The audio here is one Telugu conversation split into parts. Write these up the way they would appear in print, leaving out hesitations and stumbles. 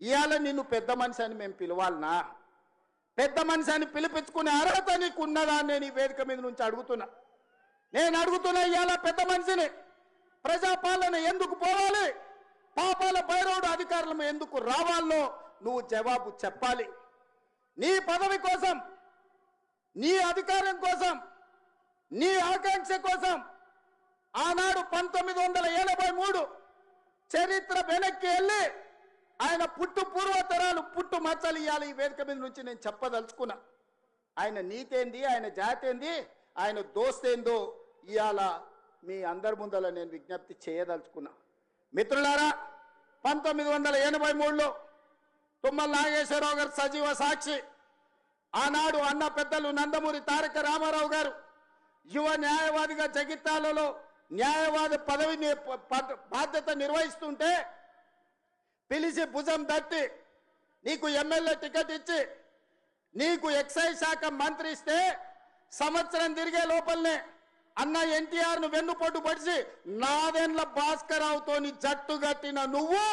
ఇవాళ నిన్ను పెద్ద మనిషి అని మేము పిలవాలనా? పెద్ద మనిషి అని పిలిపించుకునే అర్హత నీకు ఉన్నదా అని నేను ఈ వేదిక మీద నుంచి అడుగుతున్నా. నేను అడుగుతున్నా, ఇవాళ పెద్ద మనిషిని ప్రజాపాలన ఎందుకు పోవాలి, పాపాల భైరవుడు అధికారులు ఎందుకు రావాలో నువ్వు జవాబు చెప్పాలి. నీ పదవి కోసం, నీ అధికారం కోసం, నీ ఆకాంక్ష కోసం ఆనాడు 1983 చరిత్ర వెనక్కి వెళ్ళి ఆయన పుట్టు పూర్వతరాలు పుట్టు మచ్చలు ఇవ్వాలి. ఈ వేదిక మీద నుంచి నేను చెప్పదలుచుకున్నా. ఆయన నీతేంది, ఆయన జాతేంది, ఆయన దోస్తేందో ఇవాళ మీ అందరి ముందర నేను విజ్ఞప్తి చేయదలుచుకున్నా. మిత్రులారా, 1983లో తుమ్మల నాగేశ్వరరావు గారు సజీవ సాక్షి. ఆనాడు అన్న పెద్దలు నందమూరి తారక రామారావు గారు యువ న్యాయవాదిగా జగిత్యాలలో న్యాయవాది పదవిని బాధ్యత నిర్వహిస్తుంటే పిలిచి భుజం తట్టి నీకు ఎమ్మెల్యే టికెట్ ఇచ్చి నీకు ఎక్సైజ్ శాఖ మంత్రి ఇస్తే సంవత్సరం తిరిగే లోపలనే అన్న ఎన్టీఆర్ను వెన్నుపోటు పడిచి నాదెండ్ల భాస్కరరావుతోని జట్టు కట్టిన నువ్వు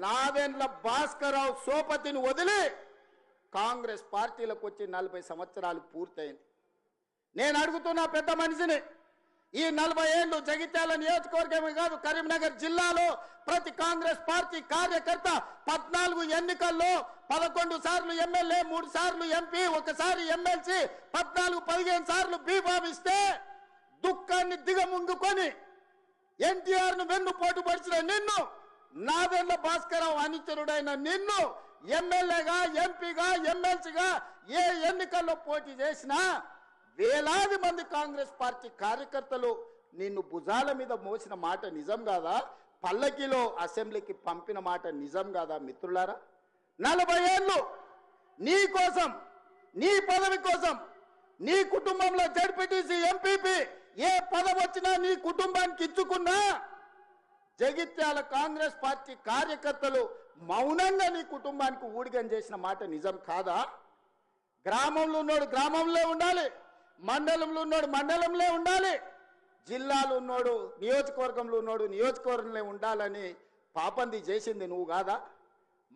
నాదెండ్ల భాస్కరరావు సోపతిని వదిలి కాంగ్రెస్ పార్టీలకు వచ్చి 40 సంవత్సరాలు పూర్తయింది. నేను అడుగుతున్నా పెద్ద మనిషిని, ఈ 40 ఏళ్ళు జగిత్యాల నియోజకవర్గమే కాదు కరీంనగర్ జిల్లాలో ప్రతి కాంగ్రెస్ పార్టీ కార్యకర్త 14 ఎన్నికల్లో 11 సార్లు ఎమ్మెల్యే, 3 సార్లు ఎంపీ, 1 సారి ఎమ్మెల్సీ, 14-15 సార్లు బీభావిస్తే దుఃఖాన్ని దిగముంగుకొని ఎన్టీఆర్ను వెన్నుపోటు పడిచిన నిన్ను, నాదెండ్ల భాస్కరరావు అనుచరుడైన నిన్ను ఎమ్మెల్యేగా, ఎంపీగా, ఎమ్మెల్సీగా ఏ ఎన్నికల్లో పోటీ చేసినా వేలాది మంది కాంగ్రెస్ పార్టీ కార్యకర్తలు నిన్ను భుజాల మీద మోసిన మాట నిజం కాదా? పల్లకిలో అసెంబ్లీకి పంపిన మాట నిజం కాదా? మిత్రులారా, 40 ఏళ్ళు నీ కోసం, నీ పదవి కోసం, నీ కుటుంబంలో జడ్పీటీసీ, ఎంపీపీ ఏ పదవి వచ్చినా నీ కుటుంబానికి ఇచ్చుకున్నా జగిత్యాల కాంగ్రెస్ పార్టీ కార్యకర్తలు మౌనంగా నీ కుటుంబానికి ఊడిగం చేసిన మాట నిజం కాదా? గ్రామంలో ఉన్నోడు గ్రామంలో ఉండాలి, మండలంలో ఉన్నోడు మండలంలో ఉండాలి, జిల్లాలో ఉన్నోడు నియోజకవర్గంలో ఉన్నోడు నియోజకవర్గంలో ఉండాలని పాపంది చేసింది నువ్వు కాదా?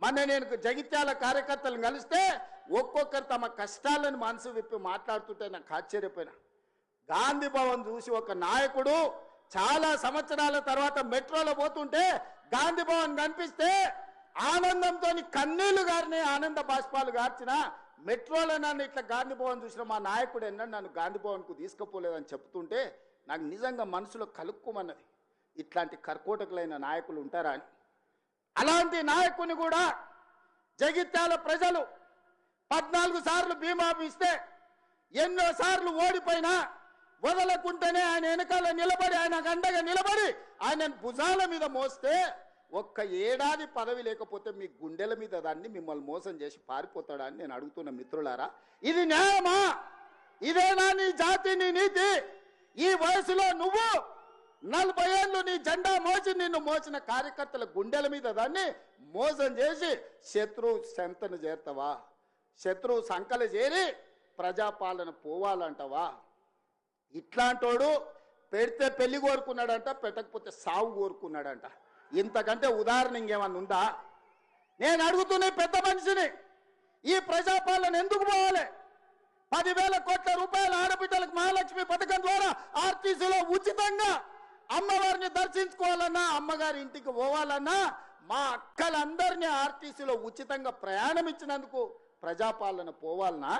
మొన్న నేను జగిత్యాల కార్యకర్తలను కలిస్తే ఒక్కొక్కరు తమ కష్టాలను మనసు విప్పి మాట్లాడుతుంటే నాకు ఆశ్చర్యపోయినా. గాంధీ భవన్ చూసి ఒక నాయకుడు చాలా సంవత్సరాల తర్వాత మెట్రోలో పోతుంటే గాంధీ భవన్ కనిపిస్తే ఆనందంతో కన్నీళ్లు గారిని, ఆనంద బాష్పాలు గార్చిన మెట్రోలో నన్ను ఇట్లా గాంధీ భవన్ చూసిన మా నాయకుడు ఎన్నడూ నన్ను గాంధీ భవన్కు తీసుకుపోలేదని చెప్తుంటే నాకు నిజంగా మనసులో కలుక్కుమన్నది. ఇట్లాంటి కర్కోటకులైన నాయకులు ఉంటారా అని. అలాంటి నాయకుని కూడా జగిత్యాల ప్రజలు 14 సార్లు బీమా ఇస్తే ఎన్నో సార్లు ఓడిపోయినా వదలకుంటేనే ఆయన వెనకాల నిలబడి, ఆయన గండగా నిలబడి ఆయన భుజాల మీద మోస్తే ఒక్క ఏడాది పదవి లేకపోతే మీ గుండెల మీద దాన్ని మిమ్మల్ని మోసం చేసి పారిపోతాడా అని నేను అడుగుతున్న. మిత్రులారా, ఇది న్యాయమా? ఇదేనా నీ జాతి, నీ నీతి? ఈ వయసులో నువ్వు 40 ఏళ్ళు నీ జెండా మోసి నిన్ను మోసిన కార్యకర్తల గుండెల మీద దాన్ని మోసం చేసి శత్రువు సంతను చేరుతావా? శత్రువు సంకలు చేరి ప్రజాపాలన పోవాలంటావా? ఇట్లాంటోడు పెడితే పెళ్లి కోరుకున్నాడంట, పెట్టకపోతే సావు కోరుకున్నాడంట. ఇంతకంటే ఉదాహరణ ఇంకేమన్నా ఉందా? నేను అడుగుతున్న పెద్ద మనిషిని, ఈ ప్రజాపాలన ఎందుకు పోవాలి? 10,000 కోట్ల రూపాయల ఆడబిడ్డలకు మహాలక్ష్మి పథకం ద్వారా ఆర్టీసీలో ఉచితంగా అమ్మవారిని దర్శించుకోవాలన్నా, అమ్మగారి ఇంటికి పోవాలన్నా మా అక్కలందరినీ ఆర్టీసీలో ఉచితంగా ప్రయాణం ఇచ్చినందుకు ప్రజాపాలన పోవాలన్నా?